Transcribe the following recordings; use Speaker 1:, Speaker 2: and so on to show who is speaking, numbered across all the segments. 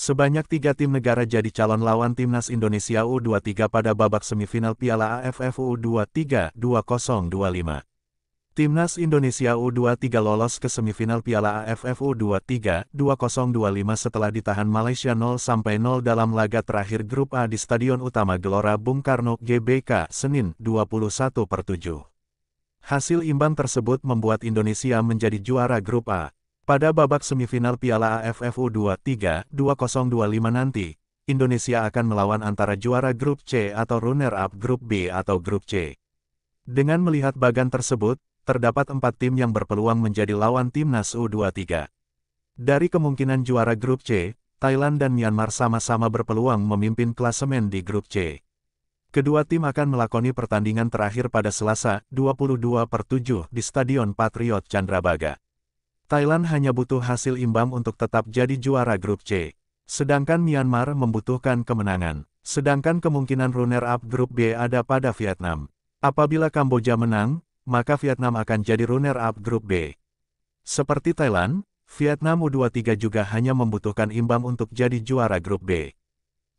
Speaker 1: Sebanyak 3 tim negara jadi calon lawan Timnas Indonesia U23 pada babak semifinal Piala AFF U23 2025. Timnas Indonesia U23 lolos ke semifinal Piala AFF U23 2025 setelah ditahan Malaysia 0-0 dalam laga terakhir Grup A di Stadion Utama Gelora Bung Karno, GBK, Senin, 21/7. Hasil imbang tersebut membuat Indonesia menjadi juara Grup A. Pada babak semifinal Piala AFF U23 2025 nanti, Indonesia akan melawan antara juara Grup C atau runner-up Grup B atau Grup C. Dengan melihat bagan tersebut, terdapat 4 tim yang berpeluang menjadi lawan Timnas U23. Dari kemungkinan juara Grup C, Thailand dan Myanmar sama-sama berpeluang memimpin klasemen di Grup C. Kedua tim akan melakoni pertandingan terakhir pada Selasa, 22/7 di Stadion Patriot Candrabaga. Thailand hanya butuh hasil imbang untuk tetap jadi juara Grup C. Sedangkan Myanmar membutuhkan kemenangan. Sedangkan kemungkinan runner-up Grup B ada pada Vietnam. Apabila Kamboja menang, maka Vietnam akan jadi runner-up Grup B. Seperti Thailand, Vietnam U23 juga hanya membutuhkan imbang untuk jadi juara Grup B.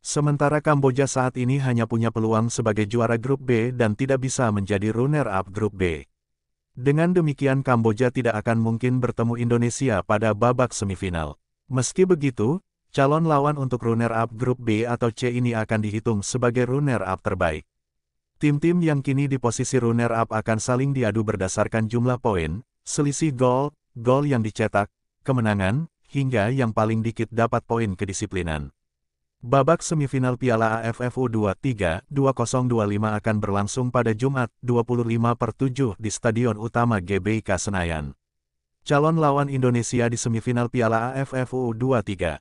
Speaker 1: Sementara Kamboja saat ini hanya punya peluang sebagai juara Grup B dan tidak bisa menjadi runner-up Grup B. Dengan demikian Kamboja tidak akan mungkin bertemu Indonesia pada babak semifinal. Meski begitu, calon lawan untuk runner-up Grup B atau C ini akan dihitung sebagai runner-up terbaik. Tim-tim yang kini di posisi runner-up akan saling diadu berdasarkan jumlah poin, selisih gol, gol yang dicetak, kemenangan, hingga yang paling dikit dapat poin kedisiplinan. Babak semifinal Piala AFF U23 2025 akan berlangsung pada Jumat, 25/7 di Stadion Utama GBK Senayan. Calon lawan Indonesia di semifinal Piala AFF U23.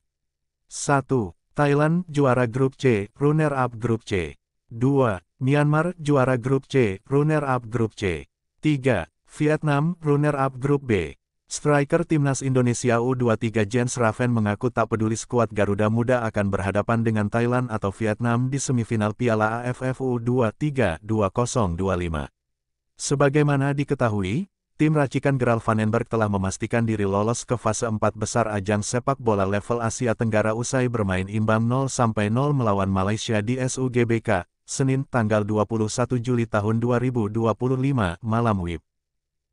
Speaker 1: 1. Thailand, juara Grup C, runner-up Grup C. 2. Myanmar, juara Grup C, runner-up Grup C. 3. Vietnam, runner-up Grup B. Striker Timnas Indonesia U23 Jens Raven mengaku tak peduli skuad Garuda Muda akan berhadapan dengan Thailand atau Vietnam di semifinal Piala AFF U23 2025. Sebagaimana diketahui, tim racikan Gerald Vandenberg telah memastikan diri lolos ke fase 4 besar ajang sepak bola level Asia Tenggara usai bermain imbang 0-0 melawan Malaysia di SUGBK, Senin tanggal 21 Juli tahun 2025 malam WIB.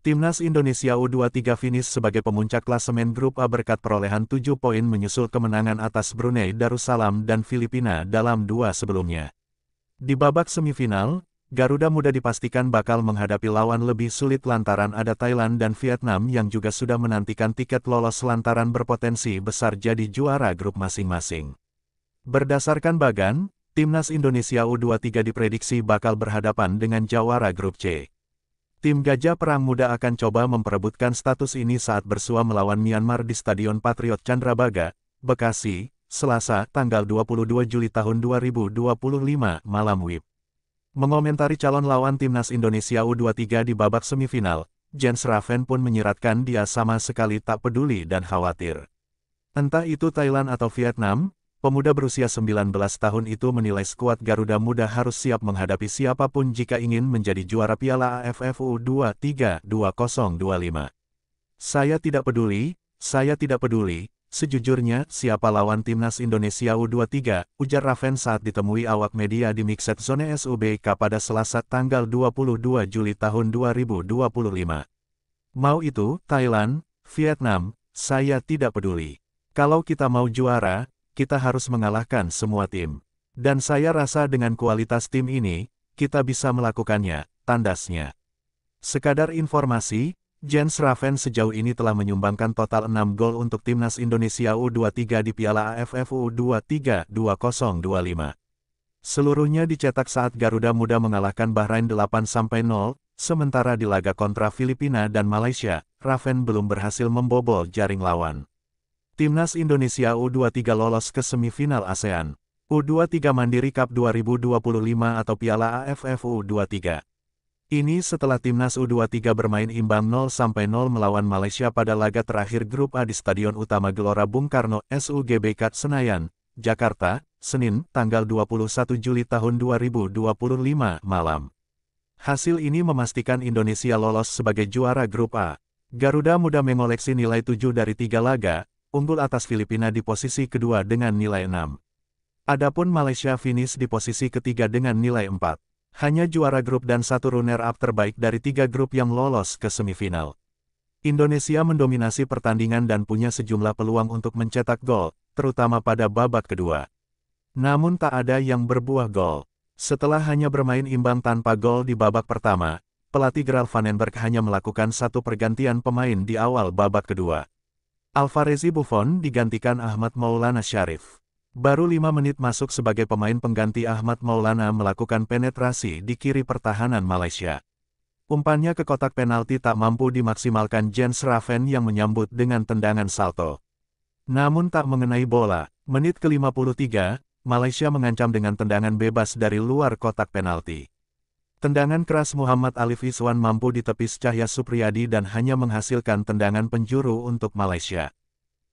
Speaker 1: Timnas Indonesia U23 finish sebagai pemuncak klasemen Grup A berkat perolehan 7 poin menyusul kemenangan atas Brunei Darussalam dan Filipina dalam 2 sebelumnya. Di babak semifinal, Garuda Muda dipastikan bakal menghadapi lawan lebih sulit lantaran ada Thailand dan Vietnam yang juga sudah menantikan tiket lolos lantaran berpotensi besar jadi juara grup masing-masing. Berdasarkan bagan, Timnas Indonesia U23 diprediksi bakal berhadapan dengan jawara Grup C. Tim Gajah Perang Muda akan coba memperebutkan status ini saat bersua melawan Myanmar di Stadion Patriot Candrabaga, Bekasi, Selasa, tanggal 22 Juli tahun 2025 malam WIB. Mengomentari calon lawan Timnas Indonesia U23 di babak semifinal, Jens Raven pun menyiratkan dia sama sekali tak peduli dan khawatir. Entah itu Thailand atau Vietnam, pemuda berusia 19 tahun itu menilai skuad Garuda Muda harus siap menghadapi siapapun jika ingin menjadi juara Piala AFF U23 2025. Saya tidak peduli, sejujurnya siapa lawan Timnas Indonesia U23, ujar Raven saat ditemui awak media di Mixed Zone SUBK pada Selasa tanggal 22 Juli tahun 2025. Mau itu, Thailand, Vietnam, saya tidak peduli. Kalau kita mau juara, kita harus mengalahkan semua tim. Dan saya rasa dengan kualitas tim ini, kita bisa melakukannya, tandasnya. Sekadar informasi, Jens Raven sejauh ini telah menyumbangkan total 6 gol untuk Timnas Indonesia U23 di Piala AFF U23 2025. Seluruhnya dicetak saat Garuda Muda mengalahkan Bahrain 8-0, sementara di laga kontra Filipina dan Malaysia, Raven belum berhasil membobol jaring lawan. Timnas Indonesia U23 lolos ke semifinal ASEAN U23 Mandiri Cup 2025 atau Piala AFF U23. Ini setelah Timnas U23 bermain imbang 0-0 melawan Malaysia pada laga terakhir Grup A di Stadion Utama Gelora Bung Karno, SUGBK Senayan, Jakarta, Senin, tanggal 21 Juli tahun 2025 malam. Hasil ini memastikan Indonesia lolos sebagai juara Grup A. Garuda Muda mengoleksi nilai 7 dari 3 laga, unggul atas Filipina di posisi kedua dengan nilai 6. Adapun Malaysia finish di posisi ketiga dengan nilai 4. Hanya juara grup dan satu runner-up terbaik dari 3 grup yang lolos ke semifinal. Indonesia mendominasi pertandingan dan punya sejumlah peluang untuk mencetak gol, terutama pada babak kedua. Namun tak ada yang berbuah gol. Setelah hanya bermain imbang tanpa gol di babak pertama, pelatih Gerald Vandenberg hanya melakukan satu pergantian pemain di awal babak kedua. Alvarez Buffon digantikan Ahmad Maulana Syarif. Baru 5 menit masuk sebagai pemain pengganti, Ahmad Maulana melakukan penetrasi di kiri pertahanan Malaysia. Umpannya ke kotak penalti tak mampu dimaksimalkan Jens Raven yang menyambut dengan tendangan salto. Namun tak mengenai bola. Menit ke-53, Malaysia mengancam dengan tendangan bebas dari luar kotak penalti. Tendangan keras Muhammad Alif Iswan mampu ditepis Cahya Supriyadi dan hanya menghasilkan tendangan penjuru untuk Malaysia.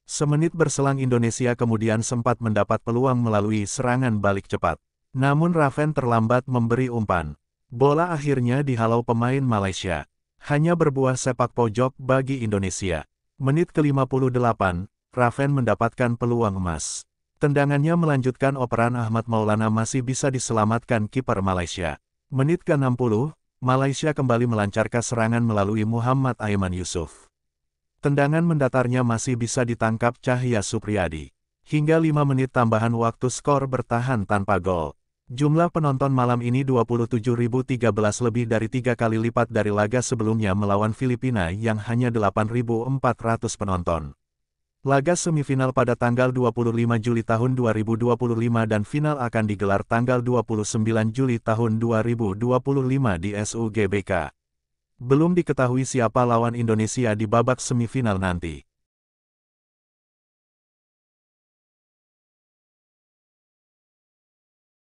Speaker 1: Semenit berselang Indonesia kemudian sempat mendapat peluang melalui serangan balik cepat. Namun Raven terlambat memberi umpan. Bola akhirnya dihalau pemain Malaysia. Hanya berbuah sepak pojok bagi Indonesia. Menit ke-58, Raven mendapatkan peluang emas. Tendangannya melanjutkan operan Ahmad Maulana masih bisa diselamatkan kiper Malaysia. Menit ke-60, Malaysia kembali melancarkan serangan melalui Muhammad Aiman Yusuf. Tendangan mendatarnya masih bisa ditangkap Cahya Supriyadi. Hingga 5 menit tambahan waktu skor bertahan tanpa gol. Jumlah penonton malam ini 27.013 lebih dari 3 kali lipat dari laga sebelumnya melawan Filipina yang hanya 8.400 penonton. Laga semifinal pada tanggal 25 Juli tahun 2025 dan final akan digelar tanggal 29 Juli tahun 2025 di SUGBK. Belum diketahui siapa lawan Indonesia di babak semifinal nanti.